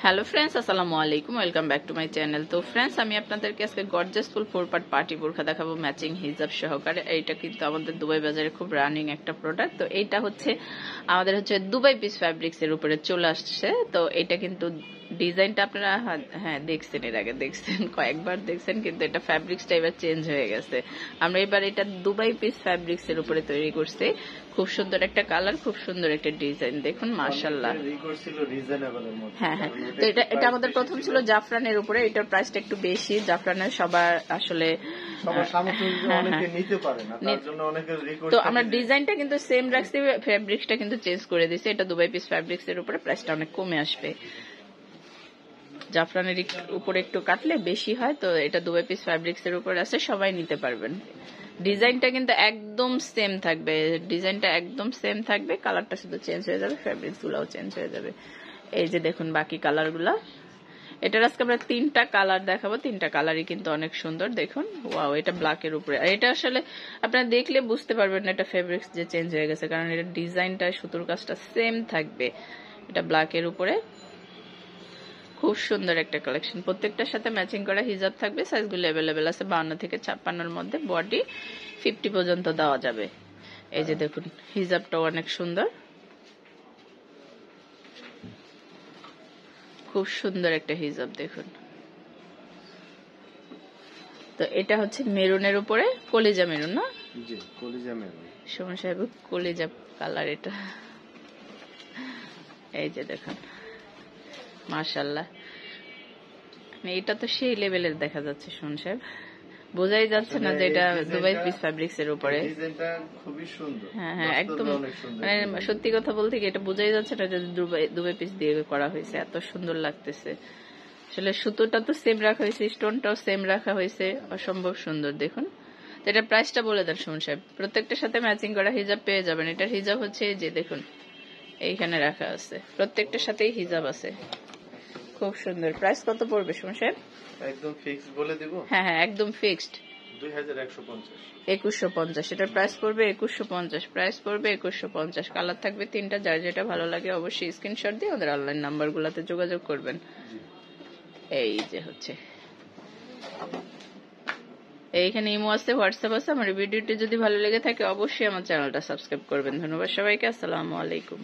Hello friends, আসসালামু আলাইকুম, welcome back to my channel. তো ফ্রেন্ডস, আমি আপনাদেরকে আজকে গর্জিয়াস ফুল 4 পার্ট পার্টি বোরখা দেখাবো ম্যাচিং হিজাব সহকারে। এইটা কিন্তু আমাদের দুবাই বাজারে খুব রানিং একটা প্রোডাক্ট। তো এইটা হচ্ছে আমাদের দুবাই পিস ফ্যাব্রিক্স এর উপরে চলে আসছে। তো এটা কিন্তু ডিজাইনটা আপনারা হ্যাঁ দেখছেন, এর আগে দেখছেন, কয়েকবার দেখছেন, কিন্তু এটা ফ্যাব্রিক্সটা এবার চেঞ্জ হয়ে গেছে। আমরা এবার এটা দুবাই পিস ফ্যাব্রিক্স এর উপরে তৈরি করছি। খুব সুন্দর একটা কালার, খুব সুন্দর একটা ডিজাইন, দেখুন মাশাআল্লাহ। হ্যাঁ হ্যাঁ, তো এটা আমাদের প্রথম ছিল জাফরানের উপরে। এটার প্রাইসটা একটু বেশি, জাফরানের সবার আসলে তো আমরা ডিজাইনটা কিন্তু সেম রাখছি, ফ্যাব্রিক্সটা কিন্তু চেঞ্জ করে দিয়েছি। এটা দুবাই পিস ফ্যাব্রিক্স এর উপরে প্রাইসটা অনেক কমে আসবে। জাফরানের উপরে একটু কাটলে বেশি হয়, তো এটা দুবাই পিস ফ্যাব্রিক্স এর উপরে আছে, সবাই নিতে পারবেন। ডিজাইনটা কিন্তু একদম সেম থাকবে, ডিজাইনটা একদম সেম থাকবে, কালারটা শুধু চেঞ্জ হয়ে যাবে, ফ্যাব্রিক্স গুলাও চেঞ্জ হয়ে যাবে। এই যে দেখুন বাকি কালার গুলা। এটার আজকে আমরা 3টা কালার দেখাবো, 3টা কালারই কিন্তু অনেক সুন্দর। দেখুন ওয়াও, এটা ব্ল্যাক এর উপরে। আর এটা আসলে আপনারা দেখলে বুঝতে পারবেন না এটা ফেব্রিক্স যে চেঞ্জ হয়ে গেছে, কারণ এটা ডিজাইনটা, সুতোর কাজটা সেম থাকবে। এটা ব্ল্যাক এর উপরে, খুব সুন্দর একটা কালেকশন। প্রত্যেকটার সাথে ম্যাচিং করা হিজাব থাকবে। সাইজগুলো অ্যাভেলেবেল আছে 52 থেকে 56-এর মধ্যে, বডি 50 পর্যন্ত দেওয়া যাবে। এই যে দেখুন হিজাবটাও অনেক সুন্দর, খুব সুন্দর একটা হিজাব দেখুন। তো এটা হচ্ছে মেরুনের উপরে, কলিজা মেরুন না? জি, কলিজা মেরুন। সুমন সাহেব কলিজা কালার এটা। এই যে দেখুন মাশাআল্লাহ, এটা তো সেই লেভেলের দেখা যাচ্ছে সুমন সাহেব, বোঝাই যাচ্ছে না যে এটা দুবাই পিস ফ্যাব্রিক্স এর উপরে। ডিজাইনটা খুবই সুন্দর। হ্যাঁ হ্যাঁ, একদম মানে সত্যি কথা বলতে কি এটা বোঝাই যাচ্ছে না যে দুবাই পিস দিয়ে করা হয়েছে, এত সুন্দর লাগতেছে। আসলে সুতোটা তো সেম রাখা হয়েছে, স্টোনটাও সেম রাখা হয়েছে, অসম্ভব সুন্দর দেখুন। তো এটা প্রাইসটা বলে দেন সুমন সাহেব। প্রত্যেকটার সাথে ম্যাচিং করা হিজাব পেয়ে যাবেন। এটার হিজাব হচ্ছে এই যে দেখুন এইখানে রাখা আছে, প্রত্যেকটার সাথেই হিজাব আছে, খুব সুন্দর। প্রাইস কত পড়বে সুমন সাহেব? একদম ফিক্সড বলে দিব। হ্যাঁ হ্যাঁ, একদম ফিক্সড 2150। এটার প্রাইস পড়বে 2150, প্রাইস পড়বে 2150। কালার থাকবে 3টা, যার যেটা ভালো লাগে অবশ্যই স্ক্রিনশট দিয়ে আমাদের অনলাইন নাম্বারগুলোতে যোগাযোগ করবেন। এই যে হচ্ছে এইখানে ইমো আছে, হোয়াটসঅ্যাপ আছে। আমার ভিডিওটি যদি ভালো লেগে থাকে অবশ্যই আমার চ্যানেলটা সাবস্ক্রাইব করবেন। ধন্যবাদ সবাইকে, আসসালামু আলাইকুম।